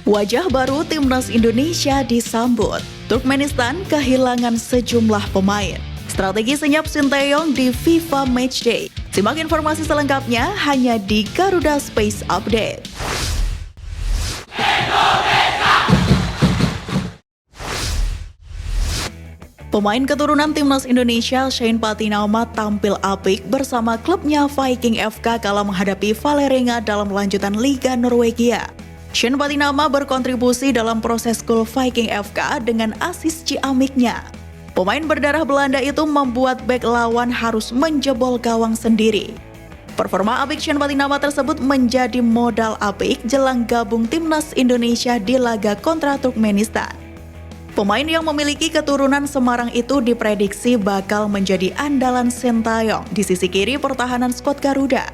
Wajah baru Timnas Indonesia disambut. Turkmenistan kehilangan sejumlah pemain. Strategi senyap Sinteyong di FIFA Matchday. Simak informasi selengkapnya hanya di Garuda Space Update. Pemain keturunan Timnas Indonesia Shane Patinama tampil apik bersama klubnya Viking FK kala menghadapi Vålerenga dalam lanjutan Liga Norwegia. Shane Patinama berkontribusi dalam proses gol Viking FK dengan asis ciamiknya. Pemain berdarah Belanda itu membuat bek lawan harus menjebol gawang sendiri. Performa apik Shane Patinama tersebut menjadi modal apik jelang gabung Timnas Indonesia di laga kontra Turkmenistan. Pemain yang memiliki keturunan Semarang itu diprediksi bakal menjadi andalan Sinteyong di sisi kiri pertahanan skuad Garuda.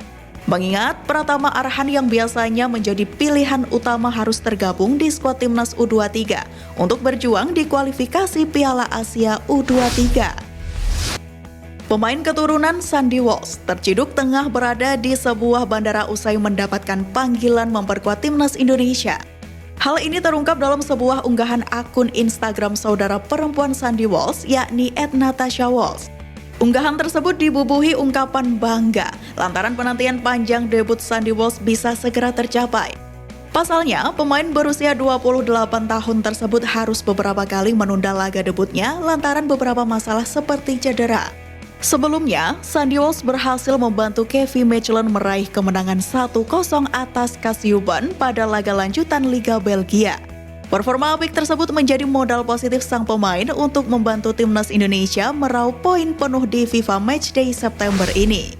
Mengingat Pratama Arhan yang biasanya menjadi pilihan utama harus tergabung di skuad Timnas U23 untuk berjuang di kualifikasi Piala Asia U23. Pemain keturunan Sandy Walsh terciduk tengah berada di sebuah bandara usai mendapatkan panggilan memperkuat Timnas Indonesia. Hal ini terungkap dalam sebuah unggahan akun Instagram saudara perempuan Sandy Walsh yakni @Natasha Walsh. Unggahan tersebut dibubuhi ungkapan bangga lantaran penantian panjang debut Sandy Walsh bisa segera tercapai. Pasalnya, pemain berusia 28 tahun tersebut harus beberapa kali menunda laga debutnya lantaran beberapa masalah seperti cedera. Sebelumnya, Sandy Walsh berhasil membantu Kevin Mechelen meraih kemenangan 1-0 atas Kassiuban pada laga lanjutan Liga Belgia. Performa apik tersebut menjadi modal positif sang pemain untuk membantu Timnas Indonesia meraup poin penuh di FIFA Matchday September ini.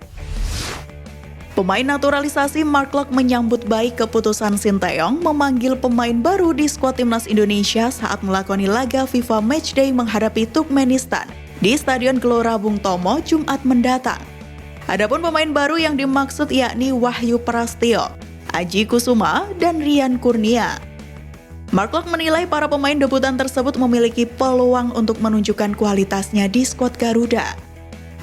Pemain naturalisasi Mark Locke menyambut baik keputusan Sinteyong memanggil pemain baru di skuad Timnas Indonesia saat melakoni laga FIFA Matchday menghadapi Turkmenistan di Stadion Gelora Bung Tomo Jumat mendatang. Adapun pemain baru yang dimaksud yakni Wahyu Prastio, Aji Kusuma, dan Rian Kurnia. Mark Locke menilai para pemain debutan tersebut memiliki peluang untuk menunjukkan kualitasnya di skuad Garuda.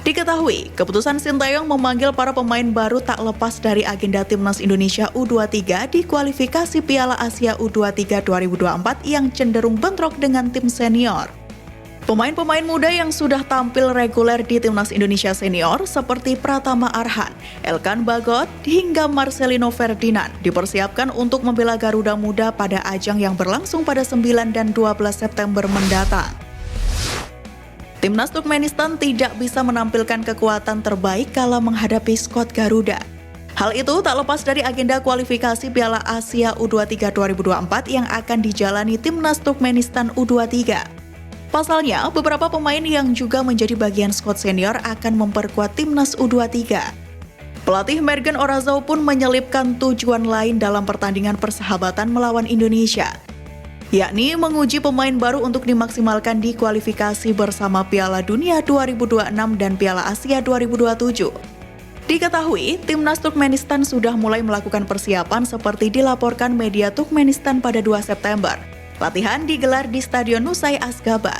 Diketahui, keputusan Sinteyong memanggil para pemain baru tak lepas dari agenda Timnas Indonesia U23 di kualifikasi Piala Asia U23 2024 yang cenderung bentrok dengan tim senior. Pemain-pemain muda yang sudah tampil reguler di Timnas Indonesia Senior seperti Pratama Arhan, Elkan Bagot, hingga Marcelino Ferdinand dipersiapkan untuk membela Garuda Muda pada ajang yang berlangsung pada 9 dan 12 September mendatang. Timnas Turkmenistan tidak bisa menampilkan kekuatan terbaik kala menghadapi skuad Garuda. Hal itu tak lepas dari agenda kualifikasi Piala Asia U23 2024 yang akan dijalani Timnas Turkmenistan U23. Pasalnya, beberapa pemain yang juga menjadi bagian skuad senior akan memperkuat Timnas U23. Pelatih Mergen Orazou pun menyelipkan tujuan lain dalam pertandingan persahabatan melawan Indonesia, yakni menguji pemain baru untuk dimaksimalkan di kualifikasi bersama Piala Dunia 2026 dan Piala Asia 2027. Diketahui, Timnas Turkmenistan sudah mulai melakukan persiapan seperti dilaporkan media Turkmenistan pada 2 September. Latihan digelar di Stadion Nusai Asgabat.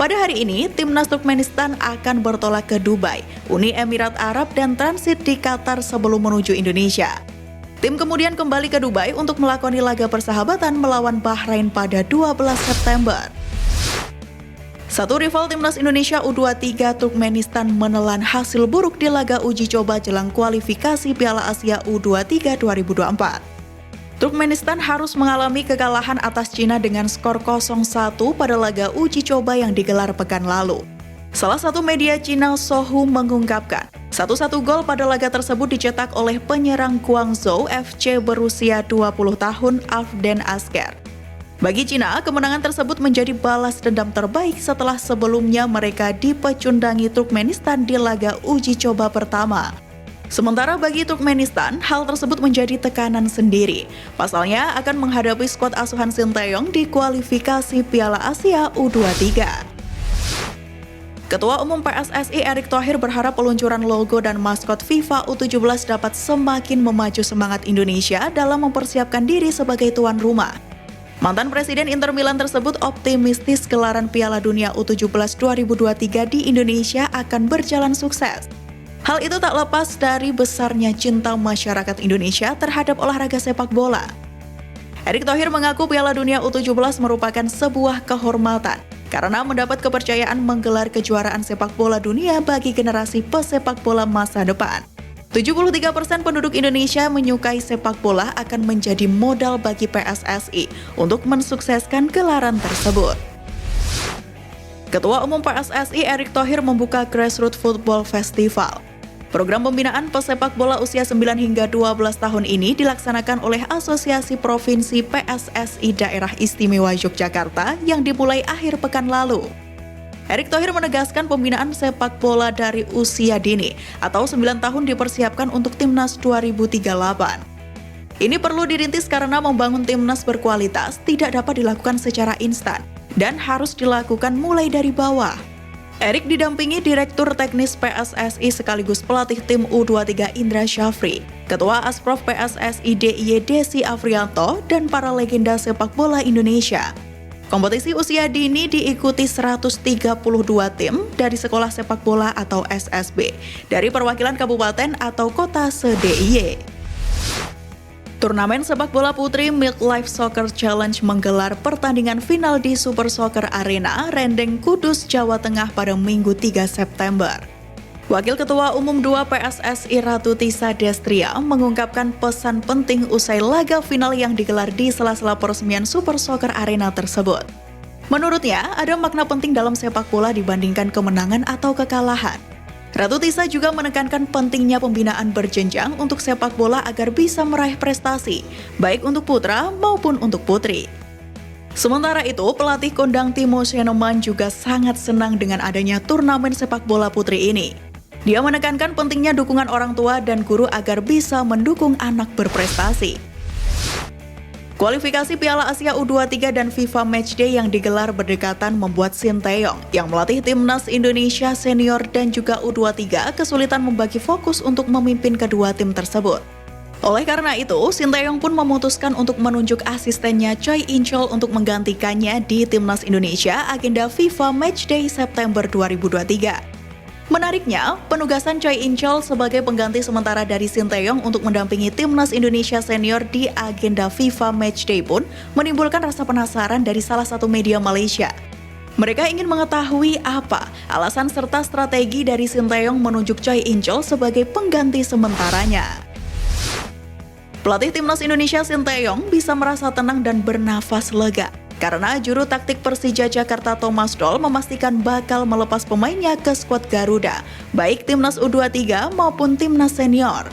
Pada hari ini, Timnas Turkmenistan akan bertolak ke Dubai, Uni Emirat Arab, dan transit di Qatar sebelum menuju Indonesia. Tim kemudian kembali ke Dubai untuk melakoni laga persahabatan melawan Bahrain pada 12 September. Satu rival Timnas Indonesia U23 Turkmenistan menelan hasil buruk di laga uji coba jelang kualifikasi Piala Asia U23 2024. Turkmenistan harus mengalami kekalahan atas Cina dengan skor 0-1 pada laga uji coba yang digelar pekan lalu. Salah satu media Cina Sohu mengungkapkan, satu gol pada laga tersebut dicetak oleh penyerang Guangzhou FC berusia 20 tahun Afden Asker. Bagi Cina, kemenangan tersebut menjadi balas dendam terbaik setelah sebelumnya mereka dipecundangi Turkmenistan di laga uji coba pertama. Sementara bagi Turkmenistan, hal tersebut menjadi tekanan sendiri. Pasalnya akan menghadapi skuad asuhan Sinteyong di kualifikasi Piala Asia U23. Ketua Umum PSSI Erick Thohir berharap peluncuran logo dan maskot FIFA U17 dapat semakin memacu semangat Indonesia dalam mempersiapkan diri sebagai tuan rumah. Mantan Presiden Inter Milan tersebut optimistis gelaran Piala Dunia U17 2023 di Indonesia akan berjalan sukses. Hal itu tak lepas dari besarnya cinta masyarakat Indonesia terhadap olahraga sepak bola. Erick Thohir mengaku Piala Dunia U17 merupakan sebuah kehormatan karena mendapat kepercayaan menggelar kejuaraan sepak bola dunia bagi generasi pesepak bola masa depan. 73% penduduk Indonesia menyukai sepak bola akan menjadi modal bagi PSSI untuk mensukseskan gelaran tersebut. Ketua Umum PSSI Erick Thohir membuka Grassroots Football Festival. Program pembinaan pesepak bola usia 9 hingga 12 tahun ini dilaksanakan oleh Asosiasi Provinsi PSSI Daerah Istimewa Yogyakarta yang dimulai akhir pekan lalu. Erick Thohir menegaskan pembinaan sepak bola dari usia dini atau 9 tahun dipersiapkan untuk Timnas 2038. Ini perlu dirintis karena membangun timnas berkualitas tidak dapat dilakukan secara instan dan harus dilakukan mulai dari bawah. Erick didampingi Direktur Teknis PSSI sekaligus pelatih tim U23 Indra Syafri, Ketua Asprof PSSI DIY Desi Afrianto, dan para legenda sepak bola Indonesia. Kompetisi usia dini diikuti 132 tim dari sekolah sepak bola atau SSB, dari perwakilan kabupaten atau kota se-DIY. Turnamen sepak bola putri Milk Life Soccer Challenge menggelar pertandingan final di Super Soccer Arena, Rendeng, Kudus, Jawa Tengah pada Minggu 3 September. Wakil Ketua Umum 2 PSSI Ratu Tisa Destria mengungkapkan pesan penting usai laga final yang digelar di sela-sela peresmian Super Soccer Arena tersebut. Menurutnya, ada makna penting dalam sepak bola dibandingkan kemenangan atau kekalahan. Ratu Tisa juga menekankan pentingnya pembinaan berjenjang untuk sepak bola agar bisa meraih prestasi, baik untuk putra maupun untuk putri. Sementara itu, pelatih kondang Timo Senoman juga sangat senang dengan adanya turnamen sepak bola putri ini. Dia menekankan pentingnya dukungan orang tua dan guru agar bisa mendukung anak berprestasi. Kualifikasi Piala Asia U23 dan FIFA Matchday yang digelar berdekatan membuat Sinteyong yang melatih timnas Indonesia senior dan juga U23 kesulitan membagi fokus untuk memimpin kedua tim tersebut. Oleh karena itu, Sinteyong pun memutuskan untuk menunjuk asistennya Choi In-cheol untuk menggantikannya di timnas Indonesia agenda FIFA Matchday September 2023. Menariknya, penugasan Choi In-cheol sebagai pengganti sementara dari Sinteyong untuk mendampingi timnas Indonesia senior di agenda FIFA Matchday pun menimbulkan rasa penasaran dari salah satu media Malaysia. Mereka ingin mengetahui apa alasan serta strategi dari Sinteyong menunjuk Choi In-cheol sebagai pengganti sementaranya. Pelatih timnas Indonesia Sinteyong bisa merasa tenang dan bernafas lega karena juru taktik Persija Jakarta Thomas Doll memastikan bakal melepas pemainnya ke skuad Garuda, baik timnas U23 maupun timnas senior.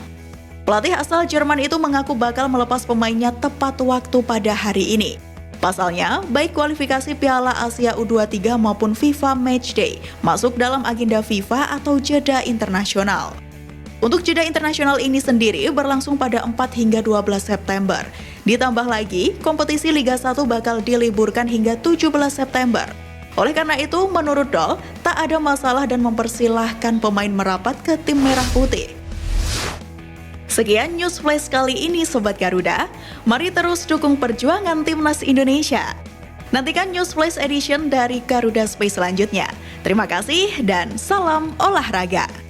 Pelatih asal Jerman itu mengaku bakal melepas pemainnya tepat waktu pada hari ini. Pasalnya, baik kualifikasi Piala Asia U23 maupun FIFA Matchday masuk dalam agenda FIFA atau jeda internasional. Untuk jeda internasional ini sendiri berlangsung pada 4 hingga 12 September. Ditambah lagi, kompetisi Liga 1 bakal diliburkan hingga 17 September. Oleh karena itu, menurut Doll, tak ada masalah dan mempersilahkan pemain merapat ke tim merah putih. Sekian news flash kali ini Sobat Garuda. Mari terus dukung perjuangan timnas Indonesia. Nantikan news flash edition dari Garuda Space selanjutnya. Terima kasih dan salam olahraga.